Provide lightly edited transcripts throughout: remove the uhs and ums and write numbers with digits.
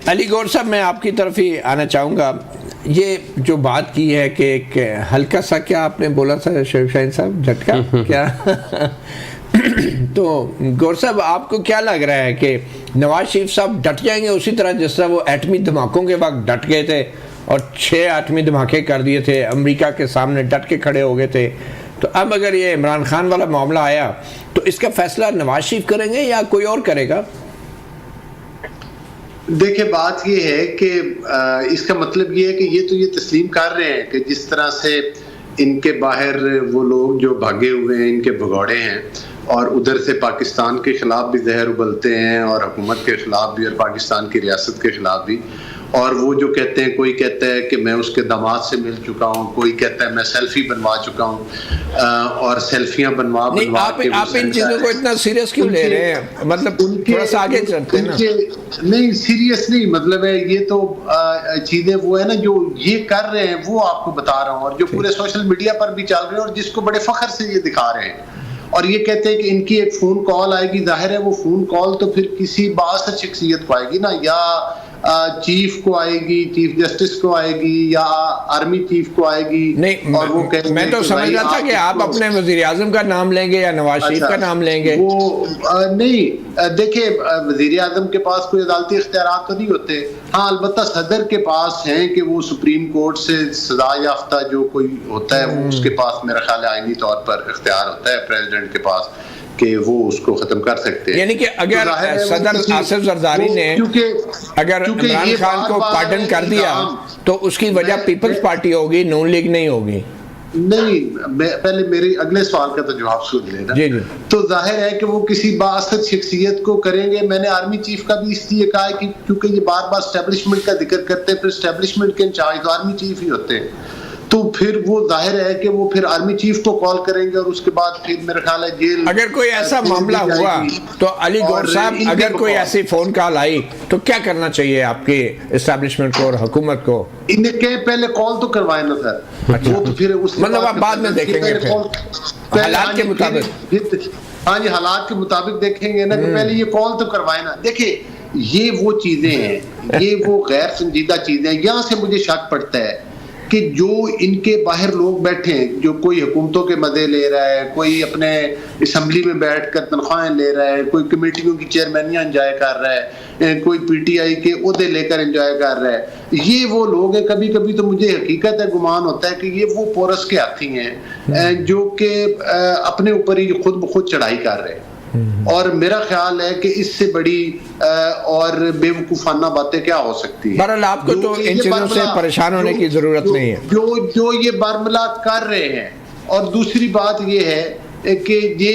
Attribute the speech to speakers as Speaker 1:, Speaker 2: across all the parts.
Speaker 1: علی گور صاحب میں آپ کی طرف ہی آنا چاہوں گا. یہ جو بات کی ہے کہ ایک ہلکا سا کیا آپ نے بولا تھا شعیب شاہین صاحب, جھٹکا کیا تو گور صاحب آپ کو کیا لگ رہا ہے کہ نواز شریف صاحب ڈٹ جائیں گے اسی طرح جس طرح وہ ایٹمی دھماکوں کے وقت ڈٹ گئے تھے اور 6 ایٹمی دھماکے کر دیے تھے, امریکہ کے سامنے ڈٹ کے کھڑے ہو گئے تھے. تو اب اگر یہ عمران خان والا معاملہ آیا تو اس کا فیصلہ نواز شریف کریں گے یا کوئی اور کرے گا؟
Speaker 2: دیکھیں بات یہ ہے کہ اس کا مطلب یہ ہے کہ یہ تو یہ تسلیم کر رہے ہیں کہ جس طرح سے ان کے باہر وہ لوگ جو بھاگے ہوئے ہیں ان کے بھگوڑے ہیں اور ادھر سے پاکستان کے خلاف بھی زہر ابلتے ہیں اور حکومت کے خلاف بھی اور پاکستان کی ریاست کے خلاف بھی, اور وہ جو کہتے ہیں, کوئی کہتا ہے کہ میں اس کے داماد سے مل چکا ہوں, کوئی کہتا ہے میں سیلفی بنوا چکا ہوں, اور سیلفیاں بنوا کے
Speaker 1: آپ ان چیزوں کو اتنا سیریس کیوں لے رہے ہیں؟ مطلب تھوڑا سا آگے چلتے ہیں نا.
Speaker 2: نہیں سیریس نہیں, مطلب ہے یہ تو چیزیں وہ ہے نا جو یہ کر رہے ہیں وہ آپ کو بتا رہا ہوں, اور جو پورے سوشل میڈیا پر بھی چل رہے ہیں اور جس کو بڑے فخر سے یہ دکھا رہے ہیں, اور یہ کہتے ہیں کہ ان کی ایک فون کال آئے گی. ظاہر ہے وہ فون کال تو پھر کسی بااثر شخصیت کو آئے گی نا, یا چیف کو آئے گی, چیف جسٹس کو آئے گی, یا آرمی چیف کو آئے گی.
Speaker 1: نہیں,
Speaker 2: اور وہ
Speaker 1: میں تو سمجھ رہا تھا کہ آپ اپنے وزیر اعظم کا نام لیں گے یا نواز شریف کا نام لیں گے.
Speaker 2: وہ نہیں, دیکھیں وزیر اعظم کے پاس کوئی عدالتی اختیارات تو نہیں ہوتے. ہاں البتہ صدر کے پاس ہیں کہ وہ سپریم کورٹ سے سزا یافتہ جو کوئی ہوتا ہے وہ اس کے پاس میرا خیال ہے آئینی طور پر اختیار ہوتا ہے پریزیڈنٹ کے پاس کہ وہ اس کو ختم کر سکتے ہیں.
Speaker 1: یعنی کہ اگر صدر آصف زرداری نے اگر عمران خان کو پارڈن کر دیا تو اس کی وجہ پیپلز پارٹی ہوگی, نون لیگ نہیں ہوگی.
Speaker 2: نہیں, پہلے میری اگلے سوال کا تو جواب سن لینا.
Speaker 1: جی جی.
Speaker 2: تو ظاہر ہے کہ وہ کسی بااثر شخصیت کو کریں گے. میں نے آرمی چیف کا بھی اس لیے کہا ہے کہ کیونکہ یہ بار بار اسٹیبلشمنٹ کا ذکر کرتے ہیں, پھر اسٹیبلشمنٹ کے انچارج تو آرمی چیف ہی ہوتے ہیں, تو پھر وہ ظاہر ہے کہ وہ پھر آرمی چیف کو کال کریں گے اور اس کے بعد پھر میرا خیال ہے جیل.
Speaker 1: اگر کوئی ایسا معاملہ ہوا تو علی گور صاحب اگر کوئی ایسی فون کال آئی تو کیا کرنا چاہیے آپ کے اسٹیبلشمنٹ کو اور حکومت کو؟
Speaker 2: انہیں کہ پہلے کال تو کروائے نا سر, وہ تو پھر
Speaker 1: مطلب آپ بعد میں دیکھیں گے پھر حالات کے مطابق.
Speaker 2: ہاں جی, حالات کے مطابق دیکھیں گے نا کہ پہلے یہ کال تو کروائے نا. دیکھیں یہ وہ چیزیں ہیں, یہ وہ غیر سنجیدہ چیزیں ہیں. یہاں سے مجھے شک پڑتا ہے کہ جو ان کے باہر لوگ بیٹھے ہیں, جو کوئی حکومتوں کے مزے لے رہا ہے, کوئی اپنے اسمبلی میں بیٹھ کر تنخواہیں لے رہا ہے, کوئی کمیٹیوں کی چیئرمینیاں انجوائے کر رہا ہے, کوئی پی ٹی آئی کے عہدے لے کر انجوائے کر رہا ہے, یہ وہ لوگ ہیں. کبھی کبھی تو مجھے حقیقت ہے, گمان ہوتا ہے کہ یہ وہ پورس کے ہاتھی ہیں جو کہ اپنے اوپر ہی خود بخود چڑھائی کر رہے ہیں. اور میرا خیال ہے کہ اس سے بڑی اور بے وقوفانہ باتیں کیا ہو سکتی ہیں.
Speaker 1: بہرحال آپ کو تو ان چیزوں سے پریشان ہونے کی ضرورت نہیں ہے.
Speaker 2: جو یہ برملا کر رہے ہیں, اور دوسری بات یہ ہے کہ یہ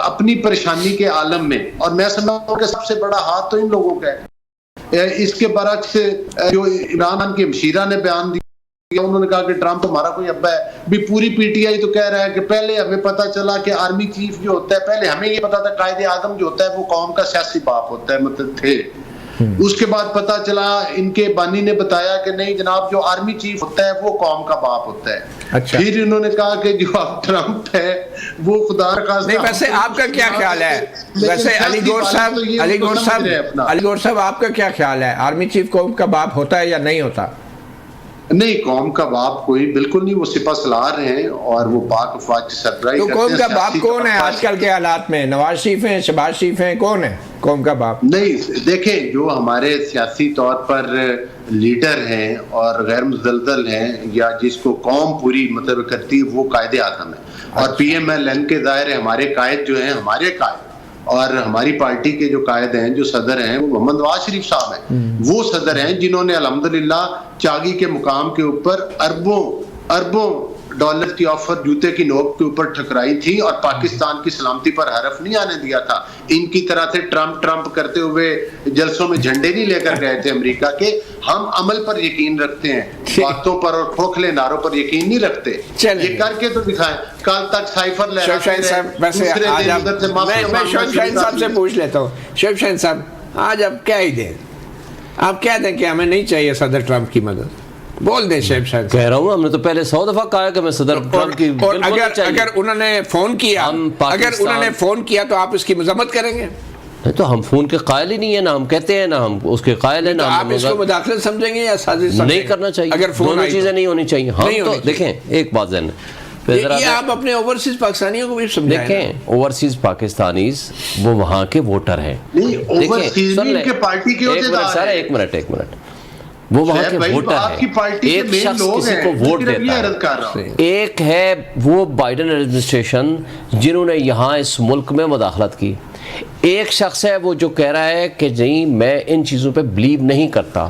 Speaker 2: اپنی پریشانی کے عالم میں, اور میں سمجھتا ہوں کہ سب سے بڑا ہاتھ تو ان لوگوں کا ہے. اس کے برعکس جو عمران خان کی ہمشیرہ نے بیان دیا, انہوں نے کہا کہ ٹرمپ ہمارا کوئی ابا ہے. بھی پوری پی ٹی آئی تو کہہ رہا ہے کہ پہلے ہمیں پتا چلا کہ آرمی چیف جو ہوتا ہے, پہلے ہمیں یہ پتا تھا قائد اعظم جو ہوتا ہے وہ قوم کا سیاسی باپ ہوتا ہے, مطلب تھے. اس کے بعد پتا چلا ان کے بانی نے بتایا کہ نہیں جناب, جو آرمی چیف ہوتا ہے وہ قوم کا باپ ہوتا ہے. پھر انہوں نے کہا کہ جو اب ٹرمپ ہے وہ خدا رخواستہ.
Speaker 1: نہیں, ویسے آپ کا کیا خیال ہے؟ ویسے علی گور صاحب آپ کا کیا خیال ہے, آرمی چیف قوم کا باپ ہوتا ہے یا نہیں ہوتا؟
Speaker 2: نہیں, قوم کا باپ کوئی بالکل نہیں, وہ سپہ سالار ہیں اور وہ پاک افواج کی سربراہی کرتے ہیں.
Speaker 1: تو قوم کا باپ کون ہے آج کل کے حالات میں؟ نواز شریف ہیں, شہباز شریف ہیں, کون ہے قوم کا باپ؟
Speaker 2: نہیں, دیکھیں جو ہمارے سیاسی طور پر لیڈر ہیں اور غیر مزلزل ہیں, یا جس کو قوم پوری مطلب کرتی ہے, وہ قائد اعظم ہے. اور پی ایم ایل این کے ظاہر ہے ہمارے قائد جو ہیں, ہمارے قائد اور ہماری پارٹی کے جو قائد ہیں, جو صدر ہیں, وہ محمد نواز شریف صاحب ہیں. وہ صدر ہیں جنہوں نے الحمدللہ چاگی کے مقام کے اوپر اربوں ڈالر کی آفر جوتے کی نوک کے اوپر ٹھکرائی تھی, اور پاکستان کی سلامتی پر حرف نہیں آنے دیا تھا. ان کی طرح سے ٹرمپ کرتے ہوئے جلسوں میں جھنڈے نہیں لے کر گئے تھے امریکہ کے. ہم عمل پر یقین رکھتے ہیں, باتوں پر اور کھوکھلے ناروں پر یقین نہیں رکھتے. یہ کر کے تو دکھائیں. کل تک سائفر لہراتے رہے,
Speaker 1: میں شعیب شاہین صاحب سے پوچھ لیتا ہوں. شعیب شاہین صاحب, آج آپ کیا ہی دیں, آپ کہہ دیں کہ ہمیں نہیں چاہیے صدر ٹرمپ کی مدد, بول دیں شعیب شاہین.
Speaker 3: کہہ رہا ہوں, ہم نے تو پہلے 100 دفعہ کہا کہ میں صدر ٹرمپ کی,
Speaker 1: اور اگر انہوں نے فون کیا تو آپ اس کی مذمت کریں گے؟
Speaker 3: نہیں تو ہم فون کے قائل ہی نہیں ہے، نہ ہم کہتے ہیں، نہ ہم اس کے قائل ہیں، نہ
Speaker 1: آپ اس کو مداخلت سمجھیں گے یا سازش سمجھیں گے؟
Speaker 3: نہیں کرنا چاہیے،
Speaker 1: اگر
Speaker 3: دونوں چیزیں نہیں ہونی چاہیے. ہم تو دیکھیں ایک بات ذہن
Speaker 1: یہ آپ اپنے اوورسیز پاکستانیوں کو بھی سمجھائیں.
Speaker 3: دیکھیں اوورسیز پاکستانیز وہ وہاں کے ووٹر ہیں. ایک منٹ وہ وہاں کے ووٹر ہیں. ایک شخص کسی کو ووٹ دیتا ہے، ایک ہے وہ بائیڈن ایڈمنسٹریشن جنہوں نے یہاں اس ملک میں مداخلت کی. ایک شخص ہے وہ جو کہہ رہا ہے کہ نہیں میں ان چیزوں پہ بلیو نہیں کرتا.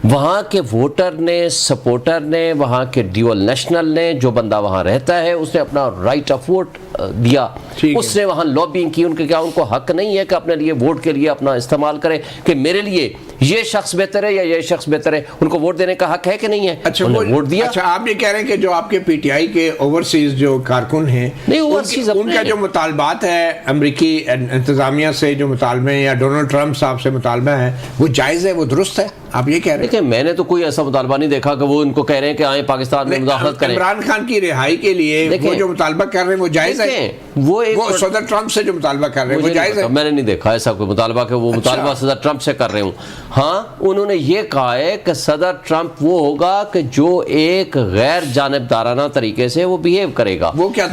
Speaker 3: وہاں کے ووٹر نے، سپورٹر نے، وہاں کے ڈیول نیشنل نے، جو بندہ وہاں رہتا ہے اس نے اپنا رائٹ آف ووٹ دیا، اس نے وہاں لابینگ کی. ان کے کیا ان کو حق نہیں ہے کہ اپنے لیے ووٹ کے لیے اپنا استعمال کرے کہ میرے لیے یہ شخص بہتر ہے یا یہ شخص بہتر ہے؟ ان کو ووٹ دینے کا حق ہے کہ نہیں ہے؟
Speaker 1: اچھا
Speaker 3: ووٹ دیا.
Speaker 1: اچھا آپ یہ کہہ رہے ہیں کہ جو آپ کے پی ٹی آئی کے اوورسیز جو کارکن ہیں ان کا جو مطالبات ہے امریکی انتظامیہ سے، جو مطالبے یا ڈونلڈ ٹرمپ صاحب سے مطالبہ ہے، وہ جائز ہے، وہ درست ہے؟ آپ یہ کہہ رہے ہیں؟
Speaker 3: دیکھیں میں نے تو کوئی ایسا مطالبہ نہیں دیکھا کہ وہ ان کو کہہ رہے ہیں کہ آئیں پاکستان میں مداخلت کریں.
Speaker 1: عمران خان کی رہائی کے لیے وہ جو مطالبہ کر رہے ہیں وہ جائز ہے؟ وہ صدر ٹرمپ سے جو مطالبہ کر رہے ہیں وہ جائز ہے؟
Speaker 3: میں نے نہیں دیکھا ایسا کوئی مطالبہ کہ وہ مطالبہ صدر ٹرمپ سے کر رہے ہوں. ہاں انہوں نے یہ کہا ہے کہ صدر ٹرمپ وہ ہوگا کہ جو ایک غیر جانبدارانہ طریقے سے وہ بیہیو کرے گا.
Speaker 1: وہ کیا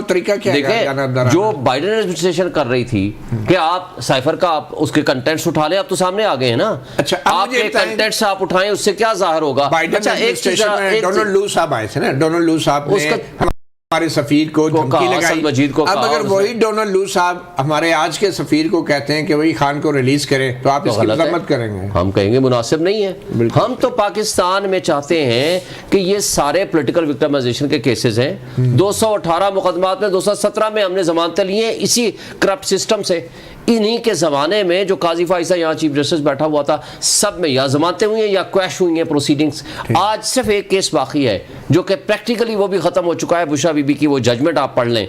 Speaker 1: طریقہ کیا ہے
Speaker 3: جو بائیڈن ایڈمنسٹریشن کر رہی تھی کہ آپ سائفر کا آپ اس کے کنٹینٹس اٹھا لیں، آپ تو سامنے آ گئے ہیں نا.
Speaker 1: اچھا
Speaker 3: آپ کے کنٹینٹس آپ اٹھائیں، اس سے کیا ظاہر ہوگا؟
Speaker 1: بائیڈن ایڈمنسٹریشن میں ڈونلڈ لو صاحب آئے تھے نا، ڈونلڈ لو صاحب نے ہمارے سفیر کو دھمکی لگائی. اب اگر وہی ڈونلڈ لو صاحب ہمارے آج کے سفیر کو کہتے ہیں کہ وہی خان کو ریلیز کریں تو آپ اس کی مذمت کریں گے؟
Speaker 3: ہم کہیں گے مناسب نہیں ہے. ہم تو پاکستان میں چاہتے ہیں کہ یہ سارے پولیٹیکل وکٹمائزیشن کے کیسز ہیں. 218 مقدمات میں 217 میں ہم نے ضمانتیں لی ہیں اسی کرپٹ سسٹم سے. انہی کے زمانے میں جو قاضی فائزہ یہاں چیف جسٹس بیٹھا ہوا تھا، سب میں یا ضمانتیں ہوئی ہیں یا کویش ہوئی ہیں پروسیڈنگز. آج صرف ایک کیس باقی ہے جو کہ پریکٹیکلی وہ بھی ختم ہو چکا ہے، بشرا بی بی کی وہ ججمنٹ آپ پڑھ لیں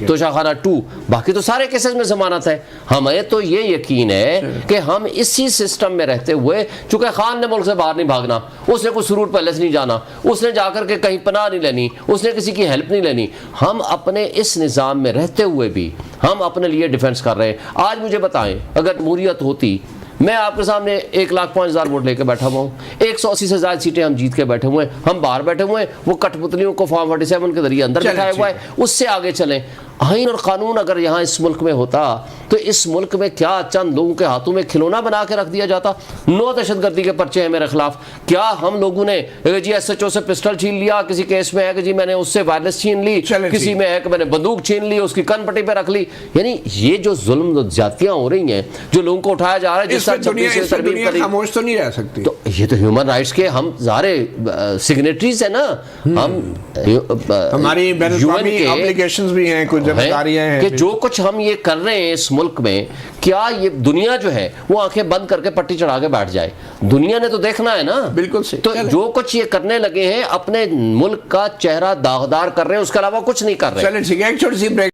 Speaker 3: تو شاہخانہ 2. باقی تو سارے کیسز میں ضمانت ہے. ہمیں تو یہ یقین ہے کہ ہم اسی سسٹم میں رہتے ہوئے، چونکہ خان نے ملک سے باہر نہیں بھاگنا، اس نے کوئی سرور پیلس نہیں جانا، اس نے جا کر کے کہیں پناہ نہیں لینی، اس نے کسی کی ہیلپ نہیں لینی. ہم اپنے اس نظام میں رہتے ہوئے بھی ہم اپنے لیے ڈیفنس کر رہے ہیں. آج مجھے بتائیں اگر جمہوریت ہوتی، میں آپ کے سامنے 1,05,000 ووٹ لے کے بیٹھا ہوا ہوں، 180 سے زائد سیٹیں ہم جیت کے بیٹھے ہوئے ہیں، ہم باہر بیٹھے ہوئے ہیں، وہ کٹ پتلیوں کو فارم 47 کے ذریعے اندر بٹھایا ہوا ہے. اس سے آگے چلیں. آئین اور قانون اگر یہاں اس ملک میں ہوتا تو اس ملک میں کیا چند لوگوں کے ہاتھوں میں کھلونا بنا کے رکھ دیا جاتا؟ 9 دہشت گردی کے پرچے ہیں میرے خلاف. کیا ہم لوگوں نے جی ایس ایچ او سے پسٹل چھین لیا، کسی کیس میں ہے کہ جی میں نے اس سے وائرلیس چھین لی، کسی میں ہے کہ میں نے بندوق چھین لی، اس کی کن پٹی پہ رکھ لی؟ یعنی یہ جو ظلم زیادتیاں ہو رہی ہیں، جو لوگوں کو اٹھایا جا رہا ہے، جس طرح
Speaker 1: خاموش تو نہیں رہ سکتی.
Speaker 3: تو یہ تو ہیومن رائٹس کے ہم سارے سگنیٹریز ہیں نا. ہم
Speaker 1: ہماری بین الاقوامی اپلیکیشنز بھی ہیں، کچھ ذمہ داریاں ہیں
Speaker 3: کہ جو کچھ ہم یہ کر رہے ہیں اس ملک میں، کیا یہ دنیا جو ہے وہ آنکھیں بند کر کے پٹی چڑھا کے بیٹھ جائے؟ دنیا نے تو دیکھنا ہے نا.
Speaker 1: بالکل صحیح.
Speaker 3: تو جو کچھ یہ کرنے لگے ہیں اپنے ملک کا چہرہ داغدار کر رہے ہیں، اس کے علاوہ کچھ نہیں کر رہے.
Speaker 1: چلیں ٹھیک ہے، ایک چھوٹی سی بریک.